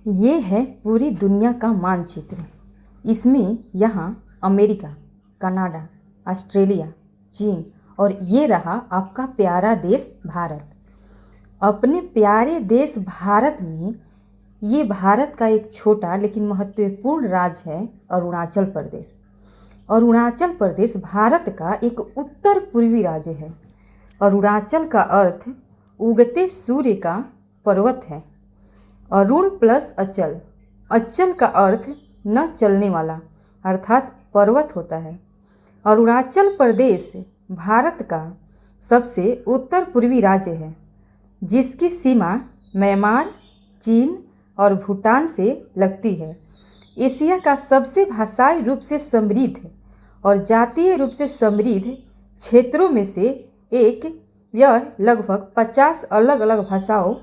ये है पूरी दुनिया का मानचित्र। इसमें यहाँ अमेरिका, कनाडा, ऑस्ट्रेलिया, चीन और ये रहा आपका प्यारा देश भारत। अपने प्यारे देश भारत में ये भारत का एक छोटा लेकिन महत्वपूर्ण राज्य है अरुणाचल प्रदेश। अरुणाचल प्रदेश भारत का एक उत्तर पूर्वी राज्य है। अरुणाचल का अर्थ उगते सूर्य का पर्वत है। अरुण प्लस अचल, अचल का अर्थ न चलने वाला अर्थात पर्वत होता है। अरुणाचल प्रदेश भारत का सबसे उत्तर पूर्वी राज्य है जिसकी सीमा म्यांमार, चीन और भूटान से लगती है। एशिया का सबसे भाषाई रूप से समृद्ध और जातीय रूप से समृद्ध क्षेत्रों में से एक यह लगभग 50 अलग अलग भाषाओं,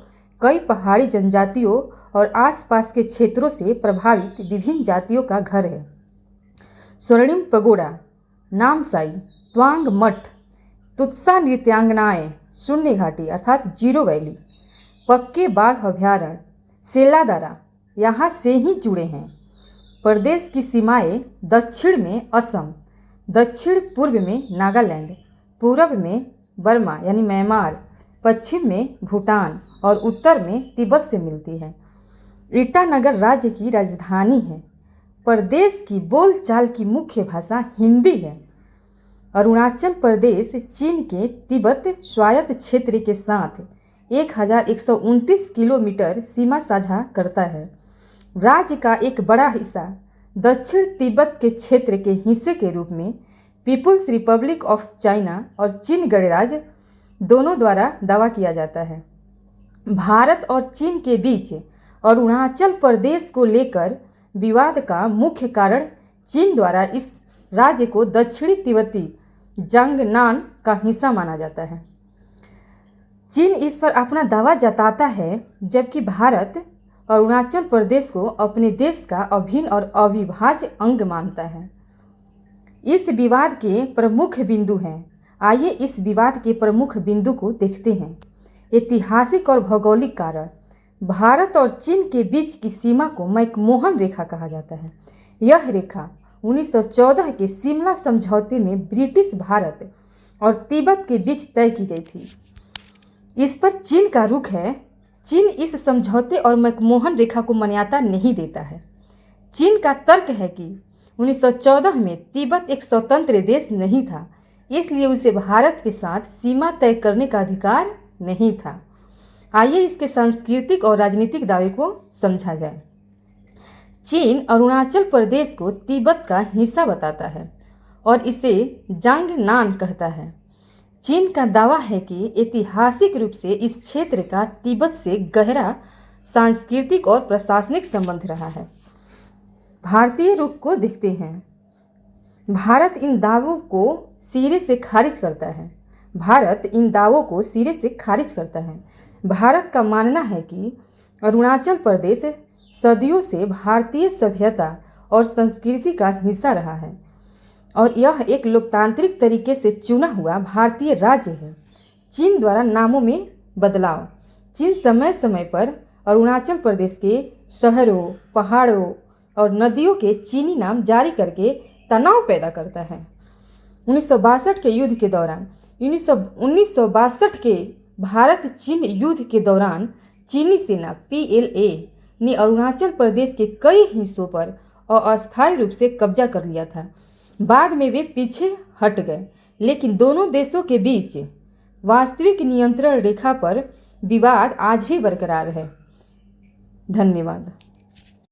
कई पहाड़ी जनजातियों और आसपास के क्षेत्रों से प्रभावित विभिन्न जातियों का घर है। स्वर्णिम पगोड़ा, नामसाई, त्वांग मठ, तुत्सा नृत्यांगनाएँ, शून्य घाटी अर्थात जीरो वैली, पक्के बाघ अभ्यारण्य, सेलादारा यहाँ से ही जुड़े हैं। प्रदेश की सीमाएं दक्षिण में असम, दक्षिण पूर्व में नागालैंड, पूर्व में बर्मा यानी म्यांमार, पश्चिम में भूटान और उत्तर में तिब्बत से मिलती है। ईटानगर राज्य की राजधानी है। प्रदेश की बोलचाल की मुख्य भाषा हिंदी है। अरुणाचल प्रदेश चीन के तिब्बत स्वायत्त क्षेत्र के साथ 1129 किलोमीटर सीमा साझा करता है। राज्य का एक बड़ा हिस्सा दक्षिण तिब्बत के क्षेत्र के हिस्से के रूप में पीपुल्स रिपब्लिक ऑफ चाइना और चीन गणराज्य दोनों द्वारा दावा किया जाता है। भारत और चीन के बीच अरुणाचल प्रदेश को लेकर विवाद का मुख्य कारण चीन द्वारा इस राज्य को दक्षिणी तिब्बती जंगनान का हिस्सा माना जाता है। चीन इस पर अपना दावा जताता है जबकि भारत अरुणाचल प्रदेश को अपने देश का अभिन्न और अविभाज्य अंग मानता है। इस विवाद के प्रमुख बिंदु हैं। आइए इस विवाद के प्रमुख बिंदु को देखते हैं। ऐतिहासिक और भौगोलिक कारण। भारत और चीन के बीच की सीमा को मैकमोहन रेखा कहा जाता है। यह रेखा 1914 के शिमला समझौते में ब्रिटिश भारत और तिब्बत के बीच तय की गई थी। इस पर चीन का रुख है। चीन इस समझौते और मैकमोहन रेखा को मान्यता नहीं देता है। चीन का तर्क है कि 1914 में तिब्बत एक स्वतंत्र देश नहीं था, इसलिए उसे भारत के साथ सीमा तय करने का अधिकार नहीं था। आइए इसके सांस्कृतिक और राजनीतिक दावे को समझा जाए। चीन अरुणाचल प्रदेश को तिब्बत का हिस्सा बताता है और इसे जांगनान कहता है। चीन का दावा है कि ऐतिहासिक रूप से इस क्षेत्र का तिब्बत से गहरा सांस्कृतिक और प्रशासनिक संबंध रहा है। भारतीय रुख को देखते हैं। भारत इन दावों को सिरे से खारिज करता है। भारत का मानना है कि अरुणाचल प्रदेश सदियों से भारतीय सभ्यता और संस्कृति का हिस्सा रहा है और यह एक लोकतांत्रिक तरीके से चुना हुआ भारतीय राज्य है। चीन द्वारा नामों में बदलाव। चीन समय समय पर अरुणाचल प्रदेश के शहरों, पहाड़ों और नदियों के चीनी नाम जारी करके तनाव पैदा करता है। 1962 के युद्ध के दौरान 1962 के भारत चीन युद्ध के दौरान चीनी सेना PLA ने अरुणाचल प्रदेश के कई हिस्सों पर अस्थायी रूप से कब्जा कर लिया था। बाद में वे पीछे हट गए, लेकिन दोनों देशों के बीच वास्तविक नियंत्रण रेखा पर विवाद आज भी बरकरार है। धन्यवाद।